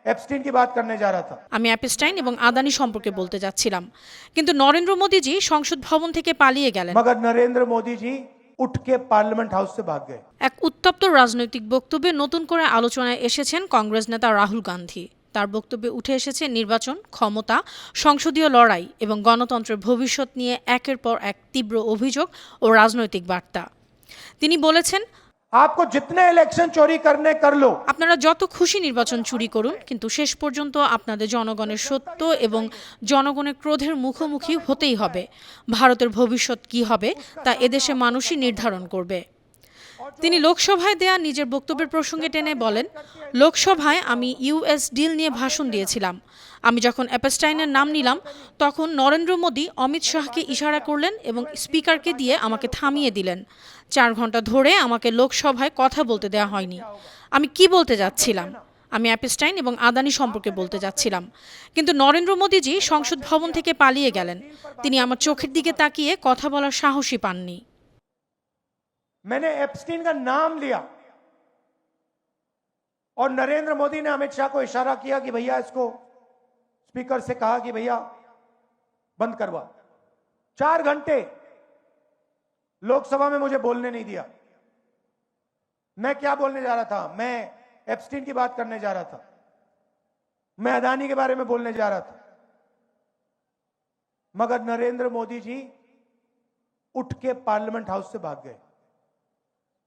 Epstein की बात करने जा रहा था। আমি অ্যাপস্টাইন এবং আদানি সম্পর্কে বলতে যাচ্ছিলাম, কিন্তু নরেন্দ্র মোদীজি সংসদ ভবন থেকে পালিয়ে গেলেন। मगर नरेंद्र मोदी जी उठ के पार्लियामेंट हाउस से भाग गए। এক উত্তপ্ত রাজনৈতিক বক্তব্যে নতুন করে আলোচনায় এসেছেন কংগ্রেস নেতা রাহুল গান্ধী। তার বক্তব্যে উঠে এসেছে নির্বাচন, ক্ষমতা, সংসদীয় লড়াই এবং গণতন্ত্রের ভবিষ্যৎ নিয়ে একের পর এক তীব্র অভিযোগ ও রাজনৈতিক বার্তা। তিনি বলেছেন, आपको जितने इलेक्शन चोरी करने कर लो, আপনারা যত খুশি নির্বাচন চুরি করুন, কিন্তু শেষ পর্যন্ত আপনাদের জনগণের সত্য এবং জনগণের ক্রোধের মুখোমুখি হতেই হবে। ভারতের ভবিষ্যৎ কি হবে তা এদেশে মানুষই নির্ধারণ করবে। তিনি লোকসভায় দেয়া নিজের বক্তব্যের প্রসঙ্গে টেনে বলেন, লোকসভায় আমি ইউএস ডিল নিয়ে ভাষণ দিয়েছিলাম। আমি যখন অ্যাপস্টাইনের নাম নিলাম, তখন নরেন্দ্র মোদী অমিত শাহকে ইশারা করলেন এবং স্পিকারকে দিয়ে আমাকে থামিয়ে দিলেন। 4 ঘন্টা ধরে আমাকে লোকসভায় কথা বলতে দেওয়া হয়নি। আমি কি বলতে যাচ্ছিলাম? আমি অ্যাপস্টাইন এবং আদানি সম্পর্কে বলতে যাচ্ছিলাম, কিন্তু নরেন্দ্র মোদীজি সংসদ ভবন থেকে পালিয়ে গেলেন। তিনি আমার চোখের দিকে তাকিয়ে কথা বলার সাহসই পাননি। मैंने एप्स्टीन का नाम लिया और नरेंद्र मोदी ने अमित शाह को इशारा किया कि भैया इसको, स्पीकर से कहा कि भैया बंद करवा। 4 घंटे लोकसभा में मुझे बोलने नहीं दिया। मैं क्या बोलने जा रहा था? मैं एप्स्टीन की बात करने जा रहा था, मैं अदानी के बारे में बोलने जा रहा था, मगर नरेंद्र मोदी जी उठ के पार्लियामेंट हाउस से भाग गए।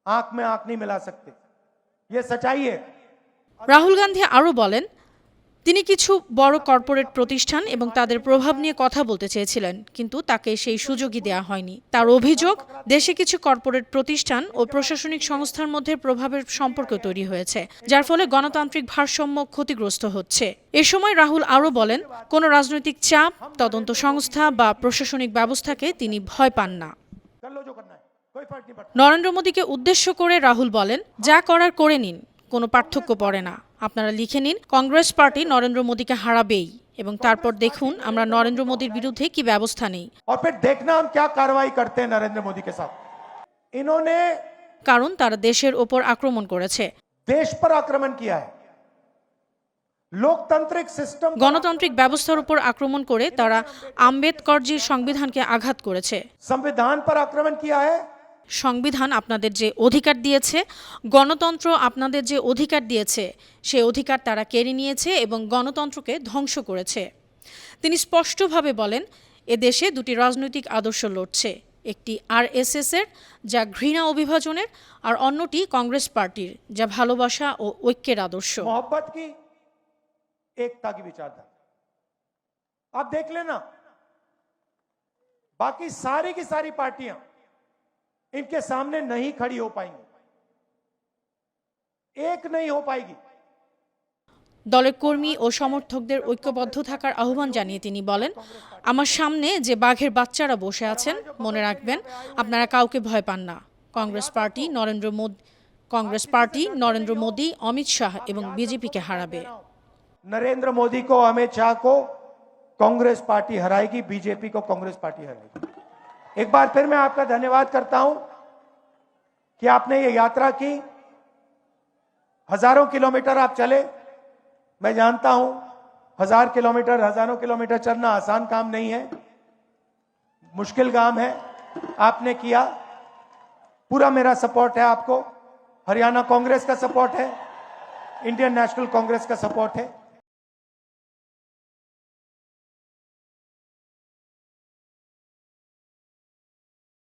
आंख में आंख नहीं मिला सकते, ये सच्चाई है। রাহুল গান্ধী আরও বলেন, তিনি কিছু বড় কর্পোরেট প্রতিষ্ঠান এবং তাদের প্রভাব নিয়ে কথা বলতে চেয়েছিলেন, কিন্তু তাকে সেই সুযোগই দেওয়া হয়নি। তার অভিযোগ, দেশে কিছু কর্পোরেট প্রতিষ্ঠান ও প্রশাসনিক সংস্থার মধ্যে প্রভাবের সম্পর্ক তৈরি হয়েছে, যার ফলে গণতান্ত্রিক ভারসাম্য ক্ষতিগ্রস্ত হচ্ছে। এ সময় রাহুল আরও বলেন, কোনো রাজনৈতিক চাপ, তদন্ত সংস্থা বা প্রশাসনিক ব্যবস্থাকে তিনি ভয় পান না। নরেন্দ্র মোদীকে উদ্দেশ্য করে রাহুল বলেন, যা করার করে নিন, কোনো পার্থক্য পড়ে না। আপনারা লিখে নিন, কংগ্রেস পার্টি নরেন্দ্র মোদীকে হারাবেই, এবং তারপর দেখুন আমরা নরেন্দ্র মোদীর বিরুদ্ধে কি ব্যবস্থা নেই। और फिर देखना हम क्या कार्रवाई करते हैं नरेंद्र मोदी के साथ। इन्होंने কারণ তারা দেশের ওপর আক্রমণ করেছে, देश पर आक्रमण किया है, लोकतांत्रिक सिस्टम, গণতান্ত্রিক ব্যবস্থার উপর আক্রমণ করে তারা আম্বেদকরজির সংবিধানকে আঘাত করেছে। संविधान पर आक्रमण किया है। সংবিধান আপনাদের যে অধিকার দিয়েছে, গণতন্ত্র আপনাদের যে অধিকার দিয়েছে, সেই অধিকার তারা কেড়ে নিয়েছে এবং গণতন্ত্রকে ধ্বংস করেছে। তিনি স্পষ্টভাবে বলেন, এ দেশে দুটি রাজনৈতিক আদর্শ লড়ছে, একটি আরএসএস এর, যা ঘৃণা ও বিভাজনের, আর অন্যটি কংগ্রেস পার্টির, যা ভালোবাসা ও ঐক্যের আদর্শ। मोहब्बत की, एकता की विचारधारा। आप देख लेना, बाकी सारी की सारी पार्टियां इनके सामने नहीं खड़ी हो पाएंगी, एक नहीं हो पाएगी। দলের কর্মী ও সমর্থকদের ঐক্যবদ্ধ থাকার আহ্বান জানিয়ে তিনি বলেন, আমার সামনে যে বাঘের বাচ্চারা বসে আছেন, মনে রাখবেন আপনারা কাউকে ভয় পান না। কংগ্রেস পার্টি নরেন্দ্র মোদী, অমিত শাহ এবং বিজেপিকে হারাবে। नरेंद्र मोदी को, अमित शाह को कांग्रेस पार्टी हराएगी, बीजेपी को कांग्रेस पार्टी हराएगी। एक बार फिर मैं आपका धन्यवाद करता हूं कि आपने ये यात्रा की, हजारों किलोमीटर आप चले। मैं जानता हूं 1000 किलोमीटर, हजारों किलोमीटर चलना आसान काम नहीं है, मुश्किल काम है। आपने किया, पूरा मेरा सपोर्ट है आपको। हरियाणा कांग्रेस का सपोर्ट है, इंडियन नेशनल कांग्रेस का सपोर्ट है।